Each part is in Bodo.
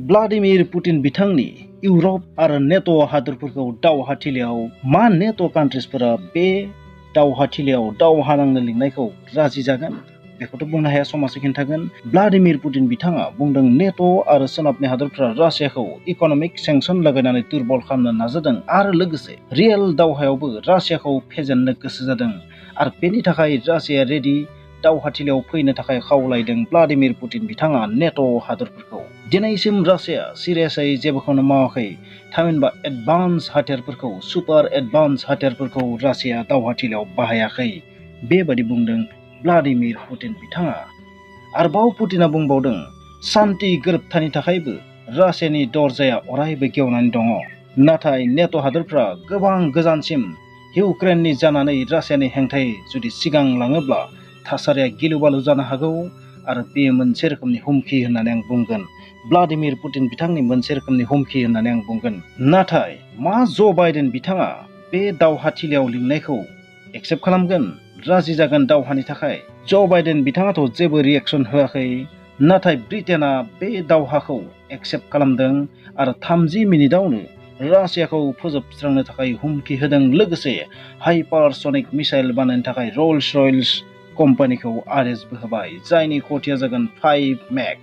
व्लादिमिर पुतिन बिथांनि इउरप आरो नेट' हादोरफोरखौ दावहाथिलियाव मा नेट' कान्ट्रिसफोरा बे दावहाथिलियाव दावहा नांनो लिंनायखौ राजि जागोन बेखौथ' बुंनो हाया, समासो खिन्थागोन। व्लादिमिर पुतिन बिथाङा बुंदों नेट' आरो सोनाबनि हादोरफोरा रासियाखौ इक'नमिक सेंसन लागायनानै दुरबल खालामनो नाजादों आरो लोगोसे रियेल दावहायावबो रासियाखौ फेजेननो गोसो जादों आरो बेनि थाखाय रासिया रेडि दावहाथिलियाव फैनो थाखाय खावलायदों व्लादिमिर पुतिन बिथाङा नेट' हादोरफोरखौ। दिनैसिम रासिया सिरियासै जेबोखौनो मावाखै, थामहिनबा एडभान्स हाथियारफोरखौ सुपार एडभान्स हाथियारफोरखौ रासिया दावहाथिलियाव बाहायाखै बेबादि बुंदों व्लादिमिर पुतिन बिथाङा। आरोबाव पुतिना बुंबावदों सान्थि गोरोबथानि थाखायबो रासियानि दरजाया अरायबो गेवनानै दङ, नाथाय नेट' हादोरफ्रा गोबां गोजानसिम इउक्रेननि जानानै रासियानि हेंथायै जुदि सिगांलाङोब्ला थासारिया गिलु बालु जानो हागौ आरो बेयो मोनसे रोखोमनि हुमखि होननानै आं बुंगोन। व्लादिमिर पुतिन बिथांनि मोनसे रोखोमनि हुमखि होननानै आं बुंगोन। नाथाय मा ज' बाइडेन बिथाङा बे दावहाथिलियाव लिंनायखौ एक्सेप्ट खालामगोन, राजि जागोन दावहानि थाखाय? ज' बाइडेन बिथाङाथ' जेबो रिएक्सन होआखै, नाथाय ब्रिटेनआ बे दावहाखौ एक्सेप्ट खालामदों आरो 30 मिनिटावनो रासियाखौ फोजोबस्रांनो थाखाय हुमखि होदों। लोगोसे हाइपारसनिक मिसाइल बानायनो थाखाय रल्स रयल्स कम्पानिखौ आदेशबो होबाय, जायनि खथिया जागोन 5 मेक,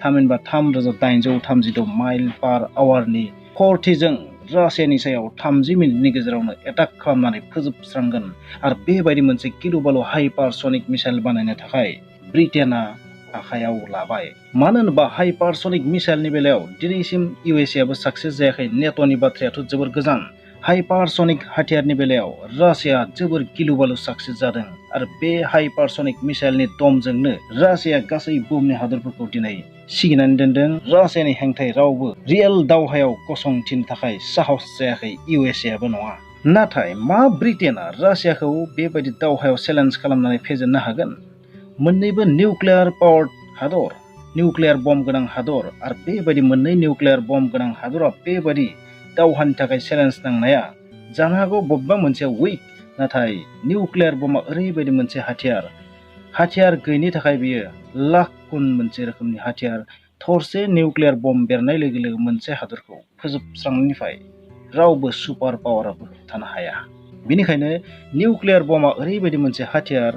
थामहिनबा 3836 माइल पार आवारनि खरथिजों रासियानि सायाव 30 मिनिटनि गेजेरावनो एटाक खालामनानै फोजोबस्रांगोन। आरो बेबायदि मोनसे गिलु बालु हाइपारसनिक मिसाइल बानायनो थाखाय ब्रिटेनआ आखायाव लाबाय। मानो होनोबा हाइपारसनिक मिसाइलनि बेलायाव दिनैसिम इउएसएआबो साक्सेस जायाखै, नेट'नि बाथ्रायाथ' जोबोर गोजान। हाइपारसनिक हाथियारनि बेलायाव रासिया जोबोर गिलु बालु साक्सेस जादों आरो बे हाइपारसनिक मिसाइलनि दमजोंनो रासिया गासै बुहुमनि हादोरफोरखौ दिनै सिगिनानै दोनदों। रासियानि हेंथायै रावबो रियेल दावहायाव गसंथिनो थाखाय साहस जायाखै, इउएसएआबो नङा। नाथाय मा ब्रिटेनआ रासियाखौ बेबायदि दावहायाव चेलेन्ज खालामनानै फेजेननो हागोन? मोन्नैबो निउक्लियार पावार्ड हादर, निउक्लियार बम्ब गोनां हादर, आरो बेबायदि मोननै निउक्लियार बम्ब गोनां हादरा बेबायदि दावहानि थाखाय चेलेन्ज नांनाया जानो हागौ बबेबा मोनसे उइक, नाथाय निउक्लियार बम्बआ ओरैबायदि मोनसे हाथियार गैयिनि थाखाय बियो लाख गुन मोनसे रोखोमनि हाथियार। थरसे निउक्लियार बम्ब बेरनाय लोगो लोगो मोनसे हादरखौ फोजोबस्रांनायनिफ्राय रावबो सुपार पावाराबो होबथानो हाया। बेनिखायनो निउक्लियार बम्बआ ओरैबायदि मोनसे हाथियार,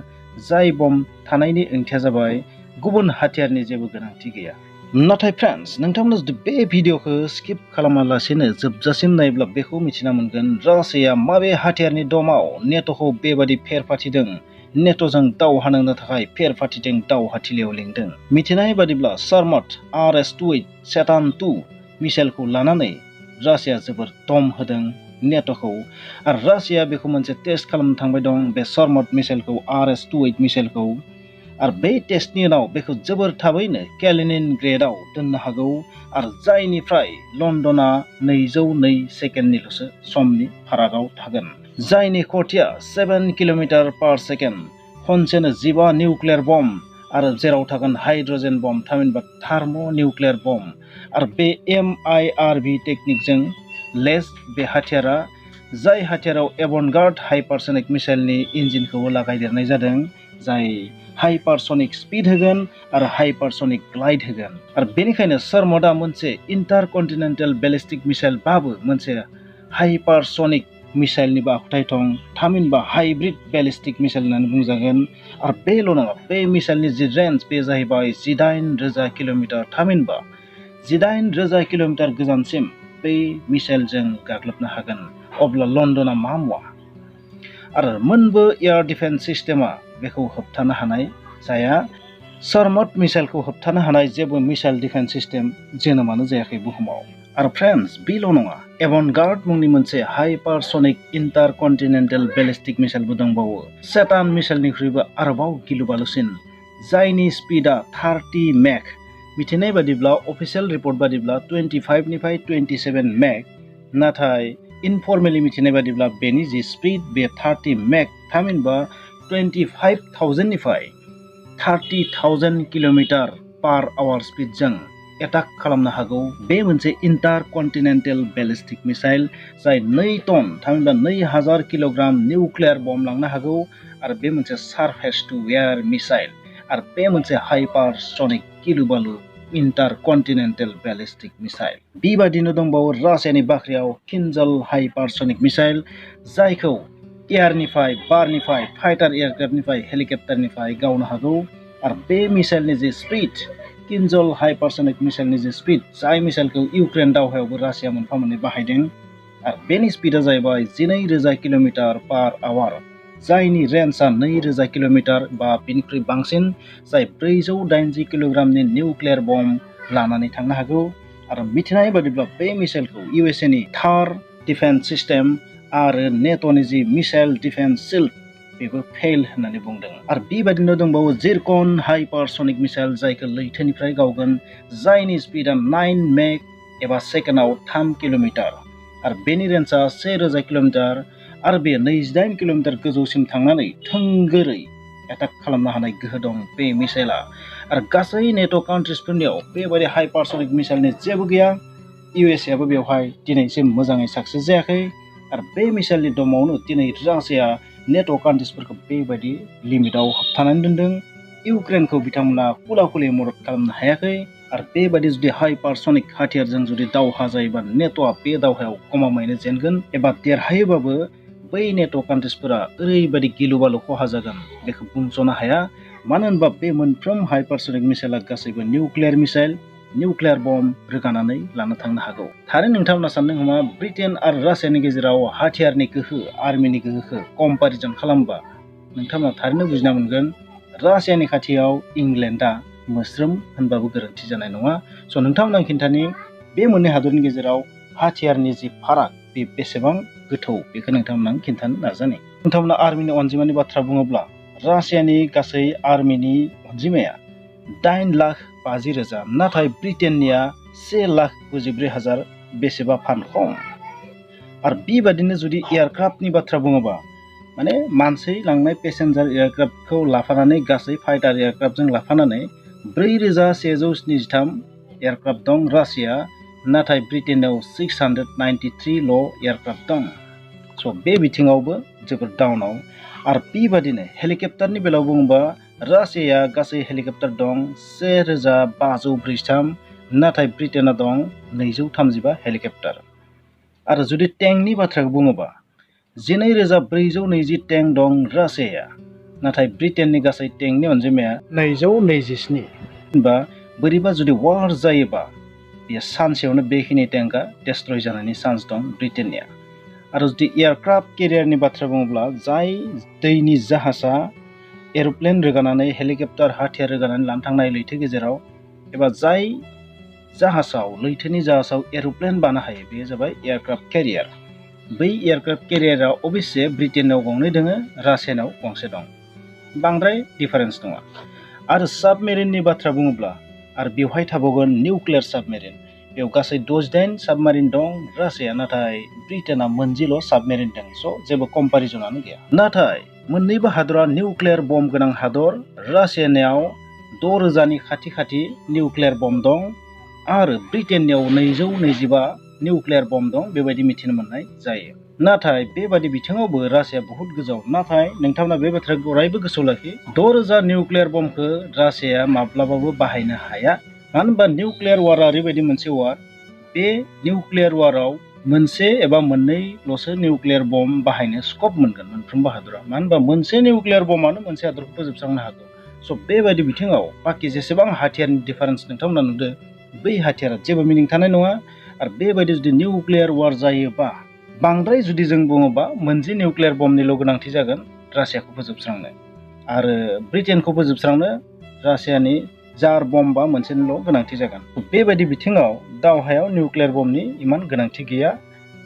जाय बम्ब थानायनि ओंथिया जाबाय गुबुन हाथियारनि जेबो गोनांथि गैया। नाथाय फ्रेन्ड्स, नोंथांमोना जुदि बे भिडिअखौ स्किप खालामालासेनो जोबजासिम नायब्ला बेखौ मिथिना मोनगोन रासिया माबे हाथियारनि दमाव नेट'खौ बेबादि फेर फाथिदों, नेट'जों दावहा नांनो थाखाय फेर फाथिदों, दावहाथिलियाव लिंदों। मिथिनाय बादिब्ला सारमाट RS-28 सेटान 2 मिसाइलखौ लानानै रासिया जोबोर दम होदों नेट'खौ, आरो रासिया बेखौ मोनसे टेस्ट खालामनो थांबाय दं, बे सारमाट मिसाइलखौ, RS-28 मिसाइलखौ। आरो बे टेस्टनि उनाव बेखौ जोबोर थाबैनो केलिनिनग्रेडआव दोननो हागौ, आरो जायनिफ्राय लन्दना 202 सेकेन्डनिल'सो समनि फारागाव थागोन, जायनि खरथिया 7 किल'मिटार पार सेकेन्ड, खनसेनो 15 निउक्लियार बम्ब, आरो जेराव थागोन हाइड्रजेन बम्ब, थामहिनबा थार्म' निउक्लियार बम्ब। आरो बे MIRV टेकनिकजों लेस बे हाथियारा, जाय हाथियाराव एभानगार्ड हाइपारसनिक मिसाइलनि इन्जिनखौबो लागायदेरनाय जादों, जाय हाइपारसनिक स्पिड होगोन आरो हाइपारसनिक ग्लाइड होगोन। आरो बेनिखायनो सारमाटआ मोनसे इन्टारकन्टिनेन्टेल बेलिस्टिक मिसाइल बाबो मोनसे हाइपारसनिक मिसाइलनिबो आखुथाय दं, थामहिनबा हाइब्रिड बेलिस्टिक मिसाइल होननानै बुंजागोन। आरो बेल' नङा, बे मिसाइलनि जि रेन्ज बे जाहैबाय 18,000 किल'मिटार, थामहिनबा 18,000 किल'मिटार गोजानसिम बै मिसाइलजों गाग्लोबनो हागोन। अब्ला लन्दना मा मुवा? आरो मोनबो एयार डिफेन्स सिस्टेमा बेखौ होबथानो हानाय जाया। सारमाट मिसाइलखौ होबथानो हानाय जेबो मिसाइल डिफेन्स सिस्टेम जोनोमानो जायाखै बुहुमाव। आरो फ्रेन्ड्स, बेल' नङा, एभानगार्ड मुंनि मोनसे हाइपारसनिक इन्टारकन्टिनेन्टेल बेलिस्टिक मिसाइलबो दंबावो, सेटान मिसाइलनिख्रुइबो आरोबाव गिलु बालुसिन, जायनि स्पिडा 30 मेक। मिथिनाय बादिब्ला, अफिसियेल रिपर्ट बादिब्ला 25 निफ्राय 27 मेक, नाथाय इनफर्मेलि मिथिनाय बादिब्ला बेनि जि स्पिड बे 30 मेक, थामहिनबा 25,000 निफ्राय 30,000 किल'मिटार पार आवार स्पिडजों एटाक खालामनो हागौ। बे मोनसे इन्टारकन्टिनेन्टेल बेलिस्टिक मिसाइल, जाय 2 टन, थामहिनबा 2000 किल'ग्राम निउक्लियार बम्ब लांनो हागौ, आरो बे मोनसे सारफेस टु एयार मिसाइल, आरो बे मोनसे हाइपारसनिक गिलु बालु इन्टारकन्टिनेन्टेल बेलिस्टिक मिसाइल। बेबादिनो दंबावो रासियानि बाख्रियाव किनजाल हाइपारसनिक मिसाइल, जायखौ एयारनिफ्राय, बारनिफ्राय, फाइटार एयारक्राफ्टनिफ्राय, हेलिकप्टारनिफ्राय गावनो हागौ। आरो बे मिसाइलनि जे स्पिड, किनजाल हाइपारसनिक मिसाइलनि जे स्पिड, जाय मिसाइलखौ इउक्रेन दावहायावबो रासिया मोनफा मोननै बाहायदों। आरो बेनि स्पिडा जाहैबाय 12,000 किल'मिटार पार आवार, जायनि रेन्जआ 2,000 किल'मिटार बा बिनिख्रुइ बांसिन, जाय 480 किल'ग्रामनि निउक्लियार बम्ब लानानै थांनो हागौ। आरो मिथिनाय बादिब्ला बे मिसाइलखौ इउएसएनि थार डिफेन्स सिस्टेम आरो नेट'नि जि मिसाइल डिफेन्स शिल्ड बेबो फेल होननानै बुंदों। आरो बेबायदिनो दंबावो जिरकन हाइपारसनिक मिसाइल, जायखौ लैथोनिफ्राय गावगोन, जायनि स्पिडा 9 मेक एबा सेकेन्डआव 3 किल'मिटार। आरो बेनि रेन्जआ 1000 किल'मिटार आरो बे 28 किल'मिटार गोजौसिम थांनानै थोंगोरै एटाक खालामनो हानाय गोहो दं बे मिसाइला। आरो गासै नेट' कान्ट्रिसफोरनियाव बेबायदि हाइपारसनिक मिसाइलनि जेबो गैया। इउएसएआबो बेवहाय दिनैसिम मोजाङै साक्सेस जायाखै। आरो बे मिसाइलनि दमावनो दिनै रासिया नेट' कान्ट्रिसफोरखौ बेबायदि लिमिटआव होबथानानै दोनदों। इउक्रेनखौ बिथांमोना खुला-खुलियै मदद खालामनो हायाखै। आरो बेबायदि जुदि हाइपारसनिक हाथियारजों जुदि दावहा जायोबा नेट'आ बे दावहायाव गमामायैनो जेनगोन एबा देरहायोबाबो बै नेट' कान्ट्रिसफोरा ओरैबायदि गिलु-बालु खहा जागोन बेखौ बुंस'नो हाया। मानो होनबा बे मोनफ्रोम हाइपारसनिक मिसाइला गासैबो निउक्लियार मिसाइल, निउक्लियार बम्ब रोगानानै लानो थांनो हागौ। थारै नोंथांमोना सानदों नामा ब्रिटेन आरो रासियानि गेजेराव हाथियारनि गोहो, आर्मिनि गोहोखौ कम्पेरिजन खालामबा नोंथांमोना थारैनो बुजिना मोनगोन रासियानि खाथियाव इंलेन्डआ मोस्रोम होनबाबो गोरोन्थि जानाय नङा। स' नोंथांमोना खिन्थानि बे मोननै हादरनि गेजेराव हाथियारनि जि फाराग बे बेसेबां गोथौ बेखौ नोंथांमोना खिन्थानो नाजानि। नोंथांमोना आर्मिनि अनजिमानि बाथ्रा बुङोब्ला रासियानि गासै आर्मिनि अनजिमाया 8,50,000, नाथाय ब्रिटेननिया 1,93,000 बेसेबा फान खम। आरो बेबादिनो जुदि एयारक्राफ्टनि बाथ्रा बुङोबा माने मानसि लांनाय पेसेन्जार एयारक्राफ्टखौ लाफानानै गासै फाइटार एयारक्राफ्टजों लाफानानै 4,173 एयारक्राफ्ट दं रासिया, नाथाय ब्रिटेनाव 693ल' एयारक्राफ्ट दं। स' बे बिथिङावबो जोबोद डाउनाव। आरो बेबादिनो हेलिकप्टारनि बेलायाव बुङोबा रासियाया गासै हेलिकप्टार दं 1,543, नाथाय ब्रिटेना दं 235 हेलिकप्टार। आरो जुदि टेंकनि बाथ्राखौ बुङोबा 12,420 टेंक दं रासियाया, नाथाय ब्रिटेननि गासै टेंकनि अनजिमाया 227। होनबा बोरैबा जुदि वार जायोबा बेयो सानसेयावनो बेखिनि टेंकआ डेस्ट्रय जानायनि चान्स दं ब्रिटेननिया। आरो जुदि एयारक्राफ्ट केरियारनि बाथ्रा बुङोब्ला जाय दैनि जाहाजा एर'प्लेन रोगानानै, हेलिकप्टार हाथियार रोगानानै लानो थांनाय लैथो गेजेराव, एबा जाय जाहाजाव लैथोनि जाहाजाव एर'प्लेन बानो हायो बेयो जाबाय एयारक्राफ्ट केरियार। बै एयारक्राफ्ट केरियारा अबयसे ब्रिटेनाव गंनै दङ, रासियानाव गंसे दं, बांद्राय डिफारेन्स नङा। आरो साबमेरिननि बाथ्रा बुङोब्ला आरो बेवहाय थाबावगोन निउक्लियार साबमेरिन। बेयाव गासै 68 साबमारिन दं रासिया, नाथाय ब्रिटेना मोनसेल' साबमेरिन दं। स' जेबो कम्पेरिजनानो गैया। नाथाय मोननैबो हादरा निउक्लियार बम्ब गोनां हादर। रासियानियाव 6,000नि खाथि निउक्लियार बम्ब दं आरो ब्रिटेननियाव 225 निउक्लियार बम्ब दं बेबायदि मिथिनो मोननाय जायो। नाथाय बेबादि बिथिङावबो रासिया बहुत गोजौ। नाथाय नोंथांमोना बे बाथ्राखौ अरायबो गोसोआव लाखि 6,000 निउक्लियार बम्बखौ रासियाया माब्लाबाबो बाहायनो हाया। मानो होनबा निउक्लियार वारआ ओरैबायदि मोनसे वार, बे निउक्लियार वाराव मोनसे एबा मोननैल'सो निउक्लियार बम्ब बाहायनो स्कप मोनगोन मोनफ्रोमबो हादरा। मानो होनबा मोनसे निउक्लियार बम्बआनो मोनसे हादरखौ फोजोबस्रांनो हागौ। स' बेबायदि बिथिङाव बाखि जेसेबां हाथियारनि डिफारेन्स नोंथांमोना नुदों, बै हाथियारा जेबो मिनिं थानाय नङा। आरो बेबायदि जुदि निउक्लियार वार जायोबा बांद्राय जुदि जों बुङोबा मोनसे निउक्लियार बम्बनिल' गोनांथि जागोन रासियाखौ फोजोबस्रांनो, आरो ब्रिटेनखौ फोजोबस्रांनो रासियानि जार बम्बा मोनसेनिल' गोनांथि जागोन। बेबायदि बिथिङाव दावहायाव निउक्लियार बम्बनि इमान गोनांथि गैया।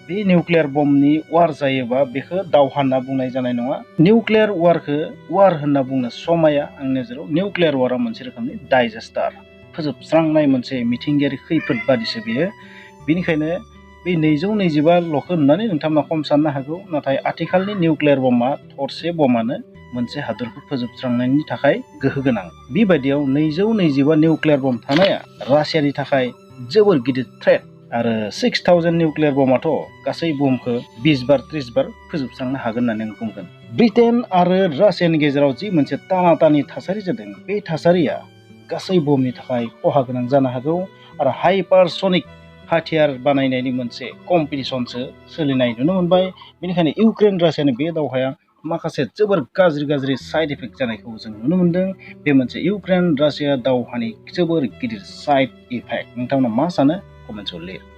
बे निउक्लियार बम्बनि वार जायोबा बेखौ दावहा होनना बुंनाय जानाय नङा। निउक्लियार वारखौ वार होनना बुंनो समाया आंनि नोजोराव। निउक्लियार वारा मोनसे रोखोमनि डाइजेस्टार, फोजोबस्रांनाय मोनसे मिथिंगायारि खैफोद बादिसो बेयो। बेनिखायनो बे 225ल'खौ नुनानै नोंथांमोना खम साननो हागौ, नाथाय आथिखालनि निउक्लियार बम्बा थरसे बमानो मोनसे हादरखौ फोजोबस्रांनायनि थाखाय गोहो गोनां। बेबायदियाव 225 निउक्लियार बम्ब थानाया रासियानि थाखाय जोबोर गिदिर थ्रेट। आरो 6,000 निउक्लियार बम्बआथ' गासै बुहुमखौ 20 बार 30 बार फोजोबस्रांनो हागोन होननानै आं बुंगोन। ब्रिटेन आरो रासियानि गेजेराव जि मोनसे टाना-टानि थासारि जादों, बे थासारिया गासै बुहुमनि थाखाय खहा गोनां जानो हागौ आरो हाइपारसनिक हाथियार बानायनायनि मोनसे कम्पिटिसनसो सोलिनाय नुनो मोनबाय। बेनिखायनो इउक्रेन रासियानि बे दावहाया माखासे जोबोर गाज्रि साइड इफेक्ट जानायखौ जों नुनो मोनदों। बे मोनसे इउक्रेन रासिया दावहानि जोबोर गिदिर साइड इफेक्ट। नोंथांमोना मा सानो कमेन्ट्सआव लिर।